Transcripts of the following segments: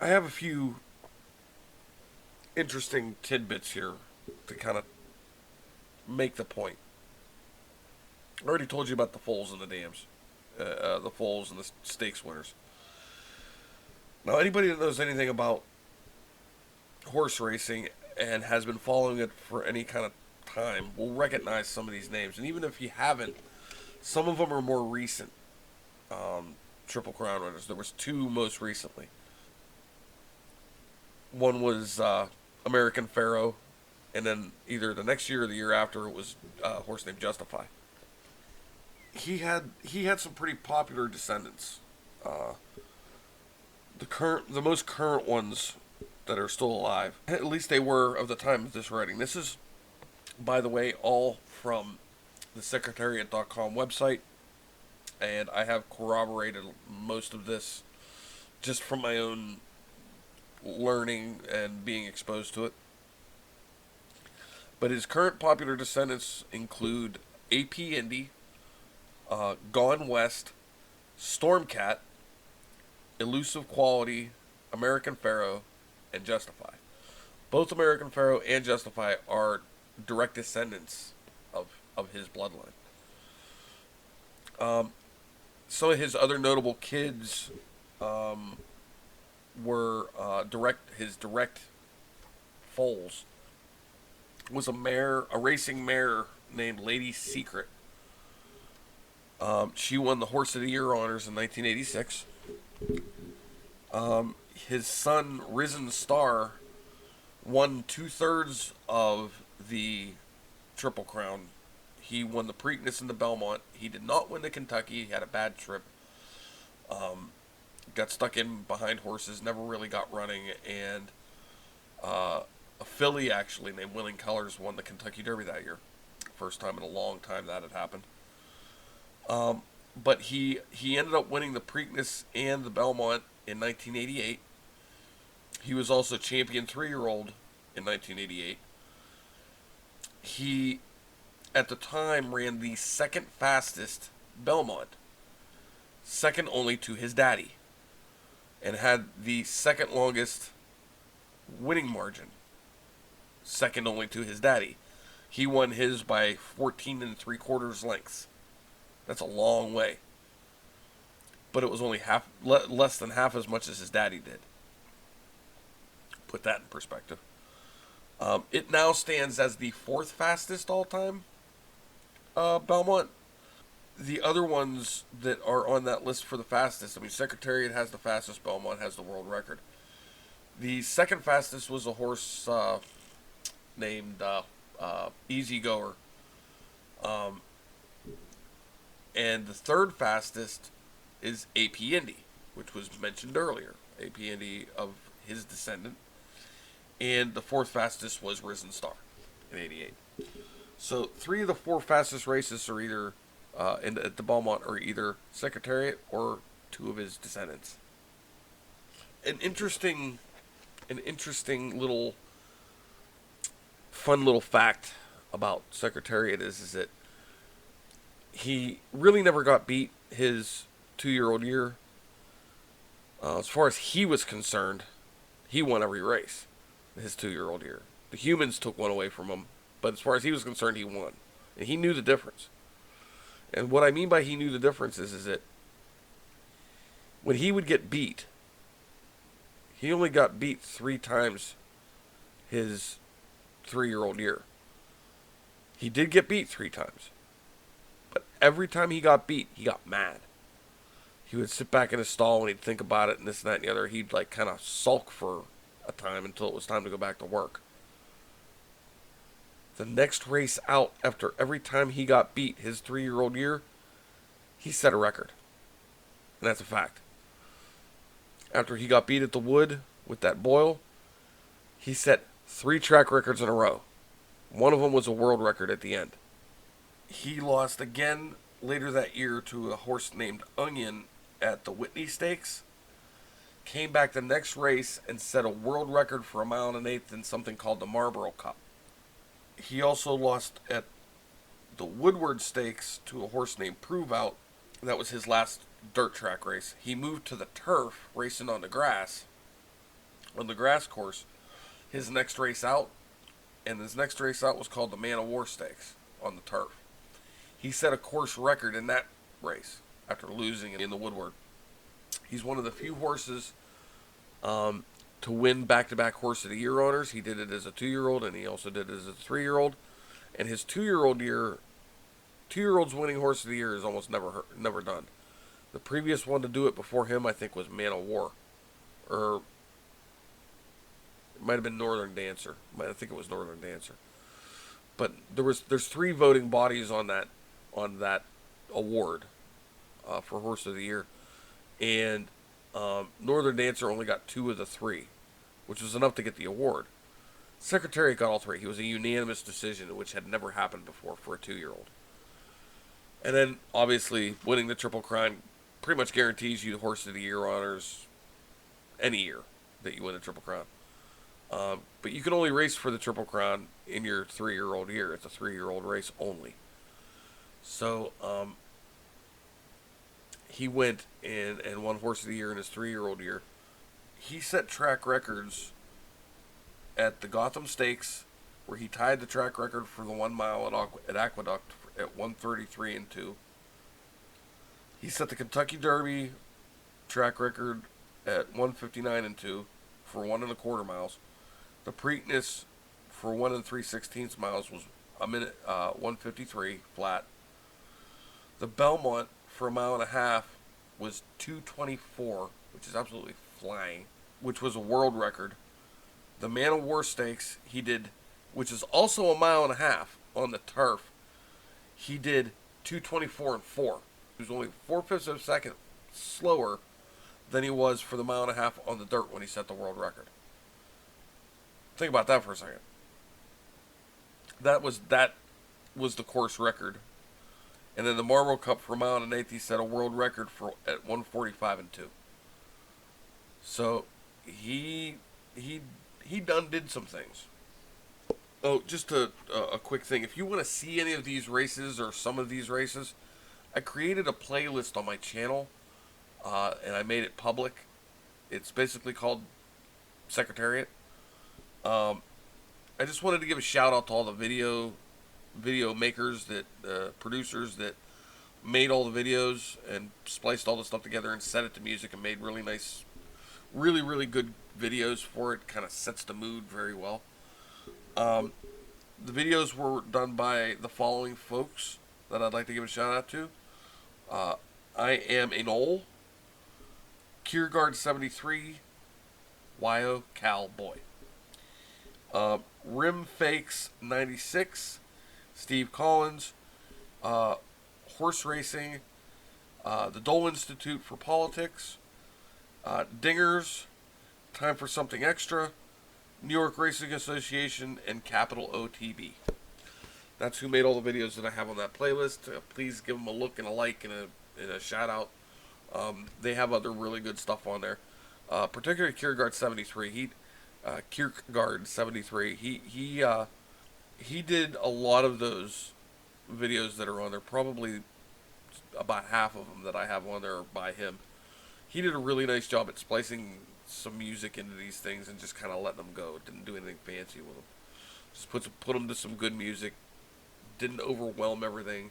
I have a few interesting tidbits here to kind of make the point. I already told you about the foals and the dams, the foals and the stakes winners. Now, anybody that knows anything about horse racing and has been following it for any kind of time will recognize some of these names. And even if you haven't, some of them are more recent. Triple Crown winners. There was two most recently. One was American Pharaoh, and then either the next year or the year after it was a horse named Justify. He had some pretty popular descendants. The most current ones that are still alive, at least they were of the time of this writing. This is, by the way, all from the Secretariat.com website, and I have corroborated most of this just from my own learning and being exposed to it. But his current popular descendants include AP Indy, Gone West, Stormcat, Elusive Quality, American Pharaoh, and Justify. Both American Pharaoh and Justify are direct descendants of his bloodline. Some of his other notable kids were his direct foals was a racing mare named Lady Secret. She won the Horse of the Year honors in 1986. His son, Risen Star, won 2/3 of the Triple Crown. He won the Preakness and the Belmont. He did not win the Kentucky. He had a bad trip. Got stuck in behind horses, never really got running, and a filly actually named Willing Colors won the Kentucky Derby that year. First time in a long time that had happened. But he ended up winning the Preakness and the Belmont in 1988. He was also champion 3-year-old in 1988. He, at the time, ran the second fastest Belmont, second only to his daddy, and had the second longest winning margin, second only to his daddy. He won his by 14 3/4 lengths. That's a long way. But it was only less than half as much as his daddy did. Put that in perspective. It now stands as the fourth fastest all-time Belmont. The other ones that are on that list for the fastest, I mean, Secretariat has the fastest, Belmont has the world record. The second fastest was a horse named Easy Goer. And the third fastest is AP Indy, which was mentioned earlier. AP Indy of his descendant. And the fourth fastest was Risen Star in 88. So 3 of the 4 fastest races are either at the Belmont are either Secretariat or 2 of his descendants. An interesting little fun little fact about Secretariat is that he really never got beat his 2-year-old year. As far as he was concerned, he won every race his 2-year-old year. The humans took one away from him, but as far as he was concerned, he won. And he knew the difference. And what I mean by he knew the difference is that when he would get beat, he only got beat 3 times his 3-year-old year. He did get beat 3 times. But every time he got beat, he got mad. He would sit back in his stall and he'd think about it and this and that and the other. He'd like kind of sulk for a time until it was time to go back to work. The next race out, after every time he got beat his 3-year-old year, he set a record. And that's a fact. After he got beat at the Wood with that Boyle, he set 3 track records in a row. One of them was a world record at the end. He lost again later that year to a horse named Onion at the Whitney Stakes. Came back the next race and set a world record for a 1 1/8 in something called the Marlboro Cup. He also lost at the Woodward Stakes to a horse named Prove Out. That was his last dirt track race. He moved to the turf, racing on the grass. on the grass course his next race out, and his next race out was called the Man of War Stakes on the turf. He set a course record in that race after losing in the Woodward. He's one of the few horses to win back-to-back Horse of the Year honors. He did it as a 2-year-old, and he also did it as a 3-year-old. And his 2-year-old's winning Horse of the Year is almost never done. The previous one to do it before him, I think, was Man of War, or it might have been Northern Dancer. I think it was Northern Dancer. But there's 3 voting bodies on that award for Horse of the Year, and Northern Dancer only got 2 of the 3, which was enough to get the award. Secretariat got all 3. He was a unanimous decision, which had never happened before for a 2-year-old. And then, obviously, winning the Triple Crown pretty much guarantees you the Horse of the Year honors any year that you win the Triple Crown. But you can only race for the Triple Crown in your 3-year-old year. It's a 3-year-old race only. So, he went and won Horse of the Year in his 3-year-old year. He set track records at the Gotham Stakes, where he tied the track record for the 1 mile at Aqueduct at 1:33.2. He set the Kentucky Derby track record at 1:59.2 for 1 1/4 miles. The Preakness for 1 3/16 miles was a minute 1:53 flat. The Belmont for 1.5 miles was 2:24, which is absolutely flying, which was a world record. The Man of War Stakes he did, which is also 1.5 miles on the turf. He did 2:24.4. He was only 4/5 of a second slower than he was for the 1.5 miles on the dirt when he set the world record. Think about that for a second. That was the course record. And then the Marlboro Cup for 1.1 miles, he set a world record at 1:45.2. So he did some things. Oh, just a quick thing. If you want to see any of these races or some of these races, I created a playlist on my channel, and I made it public. It's basically called Secretariat. I just wanted to give a shout out to all the video makers, producers that made all the videos and spliced all the stuff together and set it to music and made really nice, really, really good videos for it. Kind of sets the mood very well. The videos were done by the following folks that I'd like to give a shout out to. I Am a Knoll, Kierguard 73, YO Cowboy, Rim Fakes 96, Steve Collins, Horse Racing, the Dole Institute for Politics, Dingers, Time for Something Extra, New York Racing Association, and Capital OTB. That's who made all the videos that I have on that playlist. Please give them a look and a like and a shout out. They have other really good stuff on there. Particularly Kierguard 73. Kierkegaard 73. He did a lot of those videos that are on there. Probably about half of them that I have on there are by him. He did a really nice job at splicing some music into these things and just kind of letting them go. Didn't do anything fancy with them. Just put them to some good music. Didn't overwhelm everything.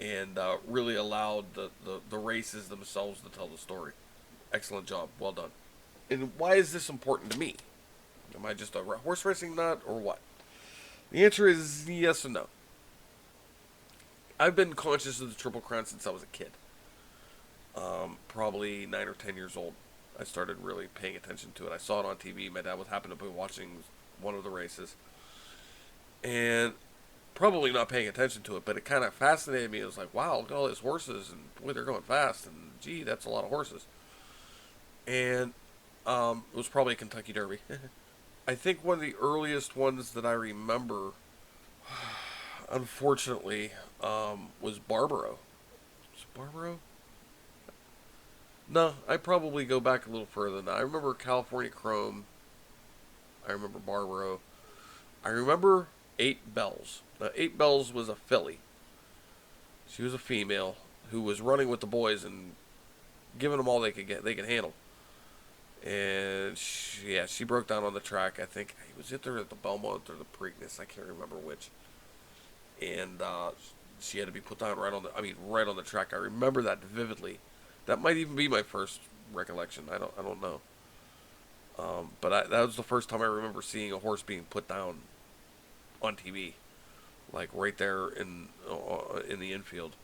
And really allowed the races themselves to tell the story. Excellent job. Well done. And why is this important to me? Am I just a horse racing nut or what? The answer is yes and no. I've been conscious of the Triple Crown since I was a kid. Probably 9 or 10 years old. I started really paying attention to it. I saw it on TV. My dad was happened to be watching one of the races. And probably not paying attention to it, but it kind of fascinated me. It was like, wow, look at all these horses, and boy, they're going fast, and gee, that's a lot of horses. And it was probably a Kentucky Derby. I think one of the earliest ones that I remember, unfortunately, was Barbaro. Was it Barbaro? No, I probably go back a little further than that. I remember California Chrome. I remember Barbaro. I remember 8 Bells. Now, 8 Bells was a filly. She was a female who was running with the boys and giving them all they could handle. And she broke down on the track. I think it was either at the Belmont or the Preakness. I can't remember which. And she had to be put down right on the track. I remember that vividly. That might even be my first recollection. I don't know. That was the first time I remember seeing a horse being put down on TV, like right there in the infield,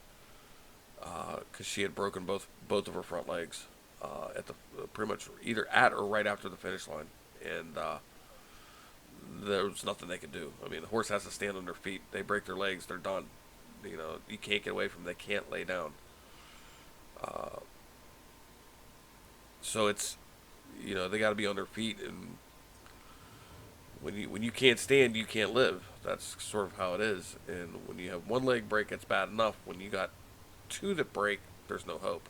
because she had broken both of her front legs at the pretty much either at or right after the finish line, and there was nothing they could do. I mean, the horse has to stand on their feet. They break their legs, they're done. You know, you can't get away from them. They can't lay down. So it's, they got to be on their feet, and when you can't stand, you can't live. That's sort of how it is. And when you have one leg break, it's bad enough. When you got two that break, there's no hope.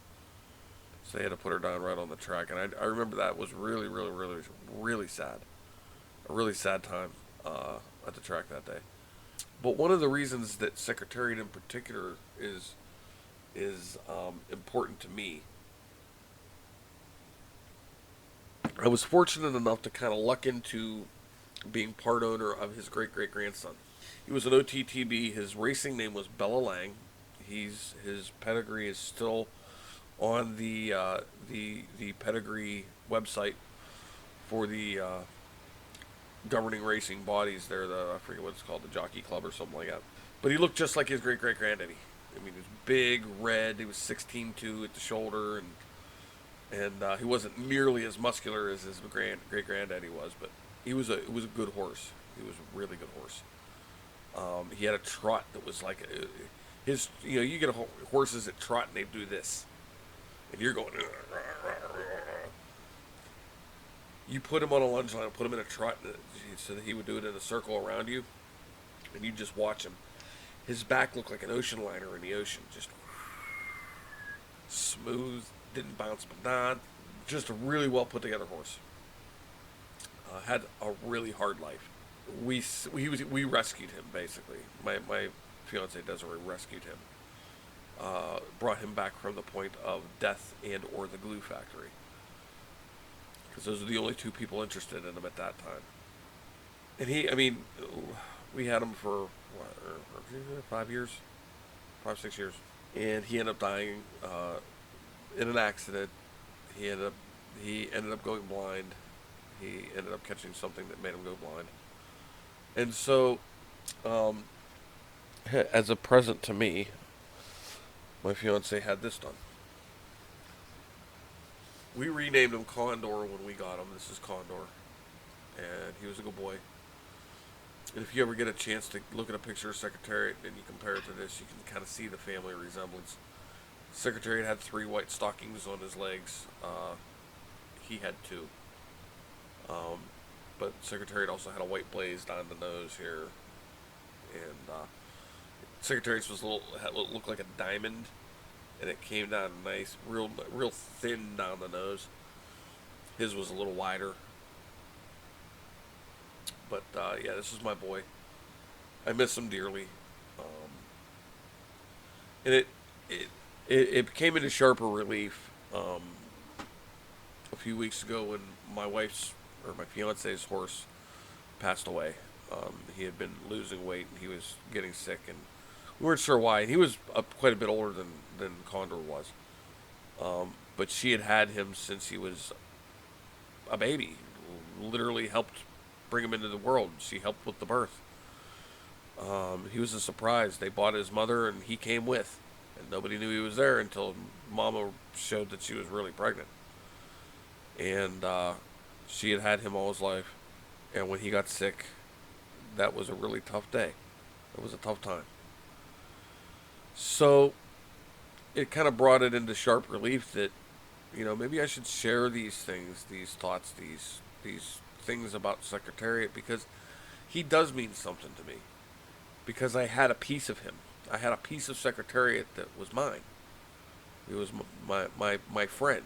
So they had to put her down right on the track, and I remember that was really, really, really, really sad. A really sad time at the track that day. But one of the reasons that Secretariat in particular is important to me, I was fortunate enough to kind of luck into being part owner of his great great grandson. He was an OTTB. His racing name was Bella Lang. His pedigree is still on the pedigree website for the governing racing bodies. There, I forget what it's called, the Jockey Club or something like that. But he looked just like his great great granddaddy. I mean, he was big, red. He was 16'2" at the shoulder, and he wasn't nearly as muscular as his great granddaddy was, but it was a good horse. He was a really good horse. He had a trot that was like you get horses that trot and they do this, and you're going. You put him on a lunge line, put him in a trot, so that he would do it in a circle around you, and you just watch him. His back looked like an ocean liner in the ocean, just smooth, didn't bounce, but not. Just a really well put together horse. Had a really hard life. We rescued him basically. My fiance Desiree rescued him. Brought him back from the point of death and or the glue factory, because those are the only two people interested in him at that time. And we had him for 5 years, 5-6 years, and he ended up dying in an accident. He ended up going blind. He ended up catching something that made him go blind. And so, as a present to me, my fiance had this done. We renamed him Condor when we got him. This is Condor, and he was a good boy. And if you ever get a chance to look at a picture of Secretariat and you compare it to this, you can kind of see the family resemblance. Secretariat had 3 white stockings on his legs. He had 2. But Secretariat also had a white blaze down the nose here, and Secretariat's looked like a diamond, and it came down nice, real thin down the nose. His was a little wider. But yeah, this is my boy. I miss him dearly, and it came into sharper relief a few weeks ago when my fiance's horse passed away. He had been losing weight and he was getting sick, and we weren't sure why. He was quite a bit older than Condor was, but she had him since he was a baby. Literally helped bring him into the world. She helped with the birth. He was a surprise. They bought his mother, and he came with, and nobody knew he was there until Mama showed that she was really pregnant. And she had him all his life, and when he got sick, that was a really tough day. It was a tough time. So it kind of brought it into sharp relief that, maybe I should share these things, these thoughts, these things about Secretariat, because he does mean something to me. Because I had a piece of him. I had a piece of Secretariat that was mine. He was my friend,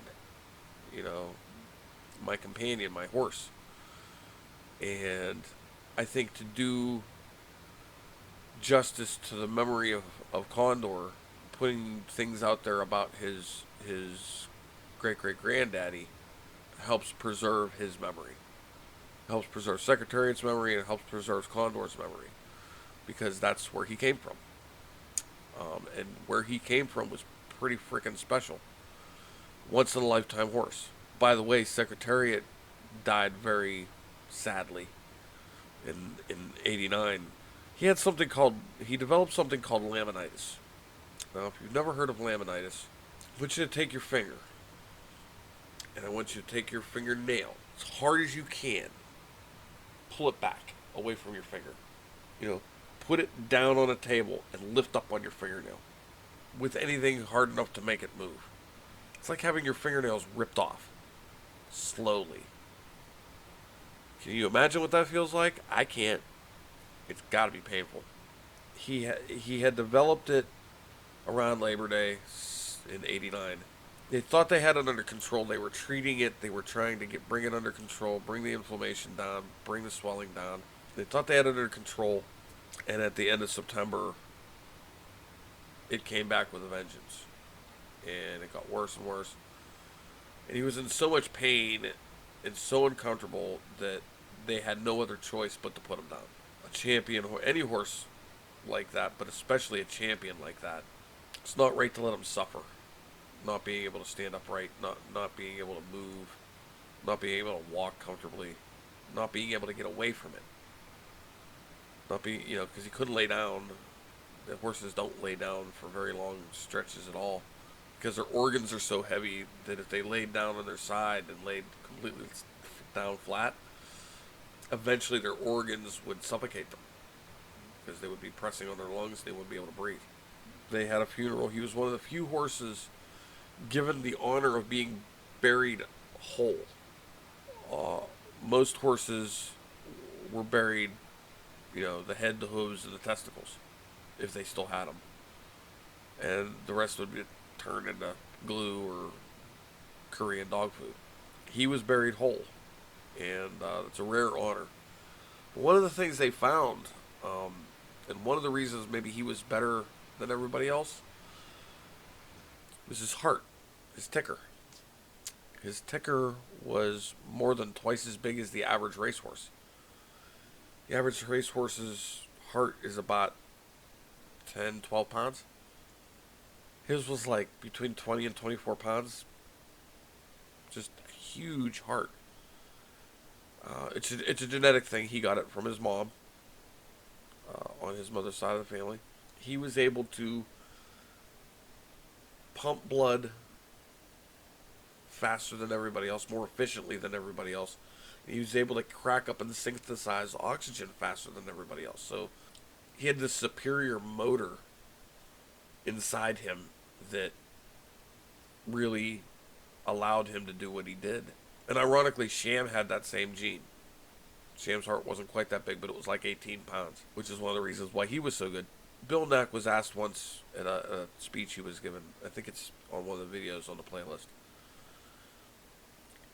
my companion, my horse. And I think to do justice to the memory of Condor, putting things out there about his great great granddaddy helps preserve his memory. Helps preserve Secretariat's memory and helps preserve Condor's memory. Because that's where he came from. And where he came from was pretty freaking special. Once in a lifetime horse. By the way, Secretariat died very sadly in '89. He developed something called laminitis. Now, if you've never heard of laminitis, I want you to take your finger, and I want you to take your fingernail as hard as you can, pull it back away from your finger. You know, put it down on a table and lift up on your fingernail with anything hard enough to make it move. It's like having your fingernails ripped off slowly. Can you imagine what that feels like? I can't. It's got to be painful. He had developed it around Labor Day in '89. They thought they had it under control. They were treating it. They were trying to bring it under control, bring the inflammation down, bring the swelling down. They thought they had it under control, and at the end of September, it came back with a vengeance, and it got worse and worse. And he was in so much pain and so uncomfortable that they had no other choice but to put him down. A champion, any horse like that, but especially a champion like that, it's not right to let him suffer. Not being able to stand upright, not being able to move, not being able to walk comfortably, not being able to get away from it. Not being, because he couldn't lay down. The horses don't lay down for very long stretches at all, because their organs are so heavy that if they laid down on their side and laid completely down flat, eventually their organs would suffocate them, because they would be pressing on their lungs, they wouldn't be able to breathe. They had a funeral. He was one of the few horses given the honor of being buried whole. Most horses were buried, the head, the hooves, and the testicles, if they still had them. And the rest would be turned into glue or Korean dog food. He was buried whole, and it's a rare honor. One of the things they found, and one of the reasons maybe he was better than everybody else, was his heart, his ticker. His ticker was more than twice as big as the average racehorse. The average racehorse's heart is about 10, 12 pounds. His was like between 20 and 24 pounds. Just a huge heart. It's a genetic thing. He got it from his mom on his mother's side of the family. He was able to pump blood faster than everybody else, more efficiently than everybody else. He was able to crack up and synthesize oxygen faster than everybody else. So he had this superior motor inside him that really allowed him to do what he did. And ironically, Sham had that same gene. Sham's heart wasn't quite that big, but it was like 18 pounds, which is one of the reasons why he was so good. Bill Nack was asked once at a speech he was given, I think it's on one of the videos on the playlist.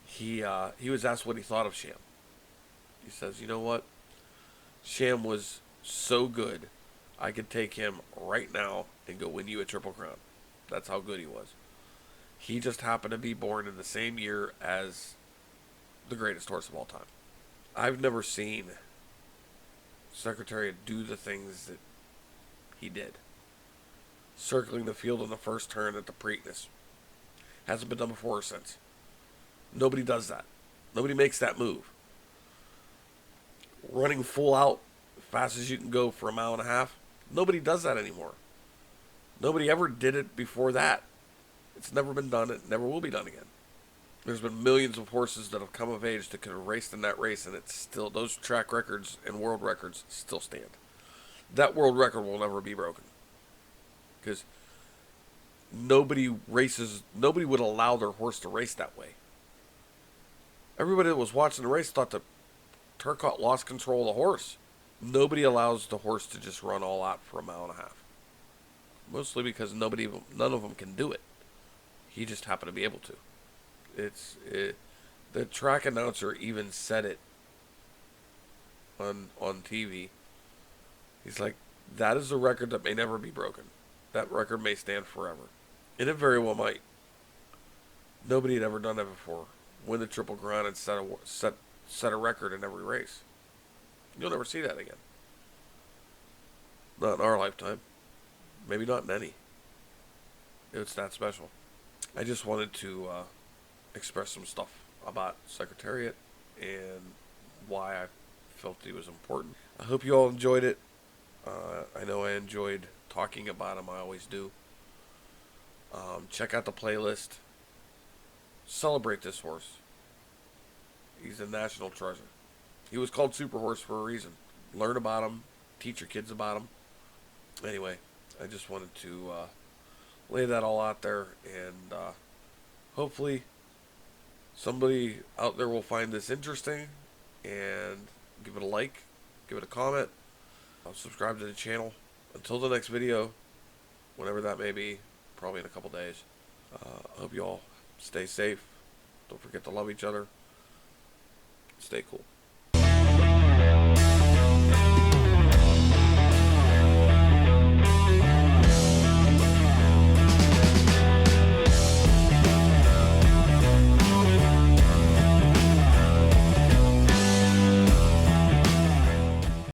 He was asked what he thought of Sham. He says, you know what? Sham was so good, I could take him right now and go win you a Triple Crown. That's how good he was. He just happened to be born in the same year as the greatest horse of all time. I've never seen Secretariat do the things that he did. Circling the field on the first turn at the Preakness. Hasn't been done before or since. Nobody does that. Nobody makes that move. Running full out, fast as you can go for a mile and a half. Nobody does that anymore. Nobody ever did it before that. It's never been done. It never will be done again. There's been millions of horses that have come of age that could have raced in that race, and it's still, those track records and world records still stand. That world record will never be broken. Because nobody would allow their horse to race that way. Everybody that was watching the race thought that Turcotte lost control of the horse. Nobody allows the horse to just run all out for a mile and a half. Mostly because none of them can do it. He just happened to be able to. The track announcer even said it on TV. He's like, that is a record that may never be broken. That record may stand forever. And it very well might. Nobody had ever done that before. win the Triple Crown and set a record in every race. You'll never see that again. Not in our lifetime. Maybe not in any. It's that special. I just wanted to express some stuff about Secretariat and why I felt he was important. I hope you all enjoyed it. I know I enjoyed talking about him. I always do. Check out the playlist. Celebrate this horse. He's a national treasure. He was called Super Horse for a reason. Learn about him. Teach your kids about him. Anyway, I just wanted to lay that all out there, and hopefully somebody out there will find this interesting and give it a like, give it a comment, subscribe to the channel. Until the next video, whenever that may be, probably in a couple days. I hope you all stay safe. Don't forget to love each other. Stay cool.